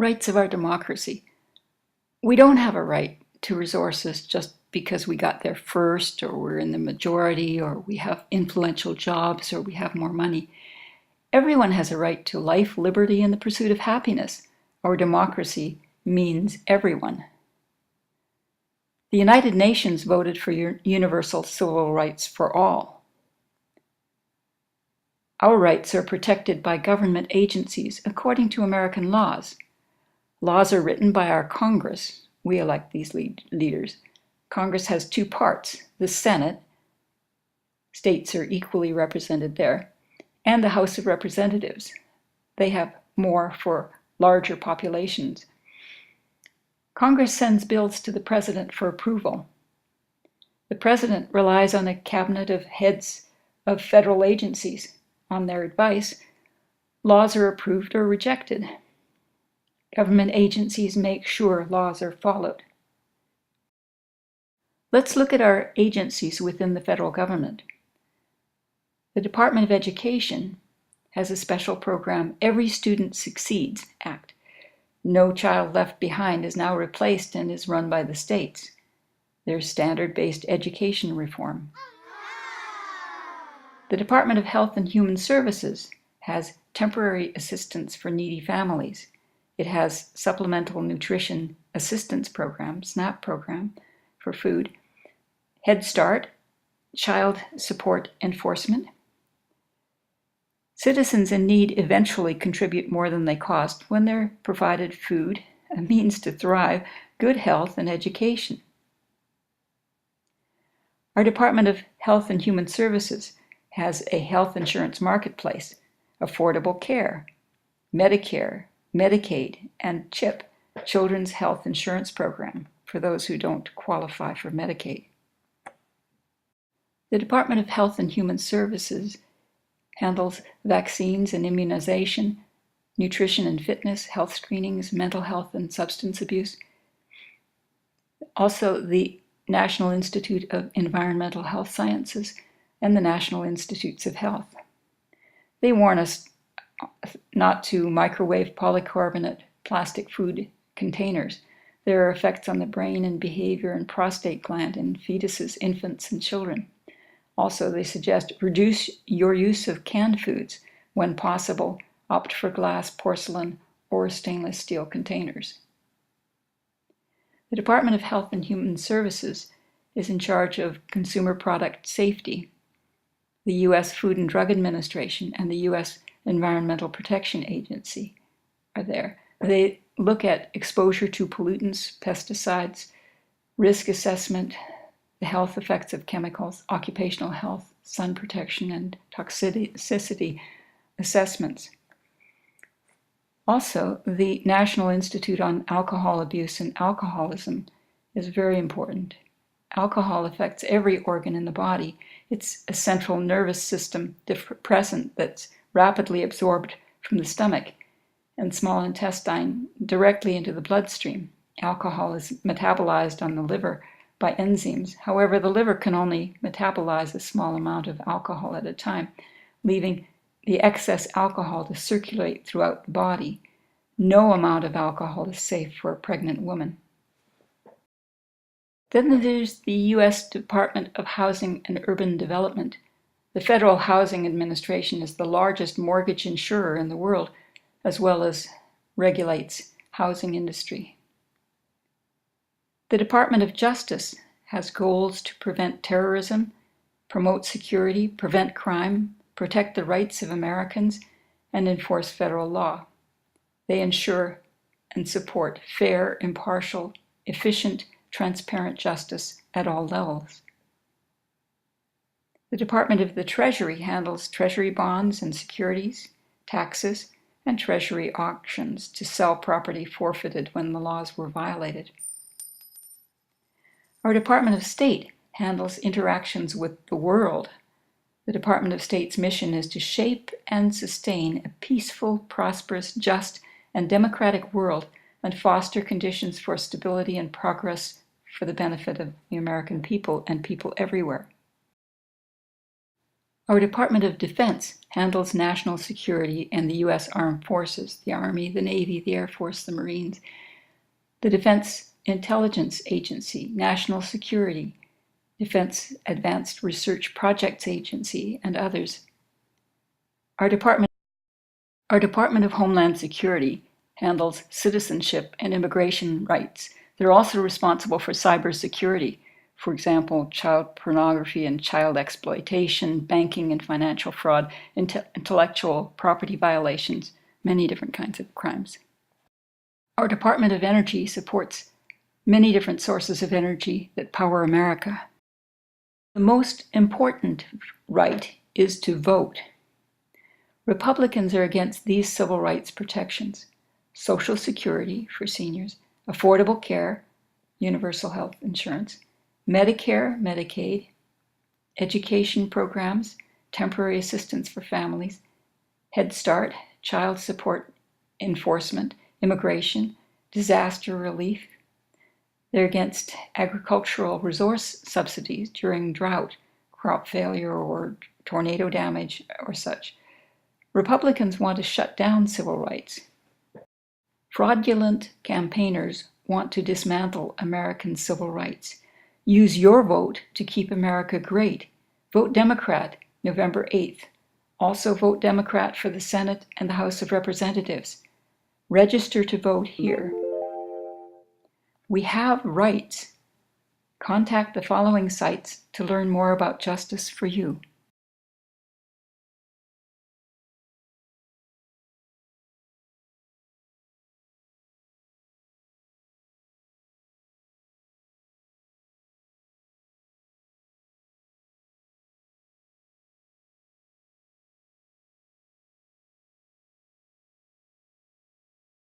Rights of our democracy. We don't have a right to resources just because we got there first, or we're in the majority, or we have influential jobs, or we have more money. Everyone has a right to life, liberty, and the pursuit of happiness. Our democracy means everyone. The United Nations voted for universal civil rights for all. Our rights are protected by government agencies according to American laws. Laws are written by our Congress. We elect these leaders. Congress has two parts: the Senate, states are equally represented there, and the House of Representatives. They have more for larger populations. Congress sends bills to the President for approval. The President relies on a cabinet of heads of federal agencies. On their advice, laws are approved or rejected. Government agencies make sure laws are followed. Let's look at our agencies within the federal government. The Department of Education has a special program, Every Student Succeeds Act. No Child Left Behind is now replaced and is run by the states. There's standard-based education reform. The Department of Health and Human Services has temporary assistance for needy families. It has Supplemental Nutrition Assistance Program, SNAP program, for food, Head Start, Child Support Enforcement. Citizens in need eventually contribute more than they cost when they're provided food, a means to thrive, good health, and education. Our Department of Health and Human Services has a health insurance marketplace, affordable care, Medicare, Medicaid, and CHIP, Children's Health Insurance Program, for those who don't qualify for Medicaid. The Department of Health and Human Services handles vaccines and immunization, nutrition and fitness, health screenings, mental health and substance abuse. Also, the National Institute of Environmental Health Sciences and the National Institutes of Health. They warn us not to microwave polycarbonate plastic food containers. There are effects on the brain and behavior and prostate gland in fetuses, infants, and children. Also, they suggest reduce your use of canned foods. When possible, opt for glass, porcelain, or stainless steel containers. The Department of Health and Human Services is in charge of consumer product safety. The U.S. Food and Drug Administration and the U.S. Environmental Protection Agency are there. They look at exposure to pollutants, pesticides, risk assessment, the health effects of chemicals, occupational health, sun protection, and toxicity assessments. Also, the National Institute on Alcohol Abuse and Alcoholism is very important. Alcohol affects every organ in the body. It's a central nervous system depressant that's rapidly absorbed from the stomach and small intestine directly into the bloodstream. Alcohol is metabolized on the liver by enzymes. However, the liver can only metabolize a small amount of alcohol at a time, leaving the excess alcohol to circulate throughout the body. No amount of alcohol is safe for a pregnant woman. Then there's the U.S. Department of Housing and Urban Development. The Federal Housing Administration is the largest mortgage insurer in the world, as well as regulates housing industry. The Department of Justice has goals to prevent terrorism, promote security, prevent crime, protect the rights of Americans, and enforce federal law. They ensure and support fair, impartial, efficient, transparent justice at all levels. The Department of the Treasury handles Treasury bonds and securities, taxes, and Treasury auctions to sell property forfeited when the laws were violated. Our Department of State handles interactions with the world. The Department of State's mission is to shape and sustain a peaceful, prosperous, just, and democratic world and foster conditions for stability and progress for the benefit of the American people and people everywhere. Our Department of Defense handles national security and the U.S. Armed Forces, the Army, the Navy, the Air Force, the Marines. The Defense Intelligence Agency, National Security, Defense Advanced Research Projects Agency, and others. Our Department of Homeland Security handles citizenship and immigration rights. They're also responsible for cybersecurity, for example, child pornography and child exploitation, banking and financial fraud, intellectual property violations, many different kinds of crimes. Our Department of Energy supports many different sources of energy that power America. The most important right is to vote. Republicans are against these civil rights protections: Social Security for seniors, affordable care, universal health insurance, Medicare, Medicaid, education programs, temporary assistance for families, Head Start, child support enforcement, immigration, disaster relief. They're against agricultural resource subsidies during drought, crop failure, or tornado damage, or such. Republicans want to shut down civil rights. Fraudulent campaigners want to dismantle American civil rights. Use your vote to keep America great. Vote Democrat, November 8th. Also vote Democrat for the Senate and the House of Representatives. Register to vote here. We have rights. Contact the following sites to learn more about justice for you.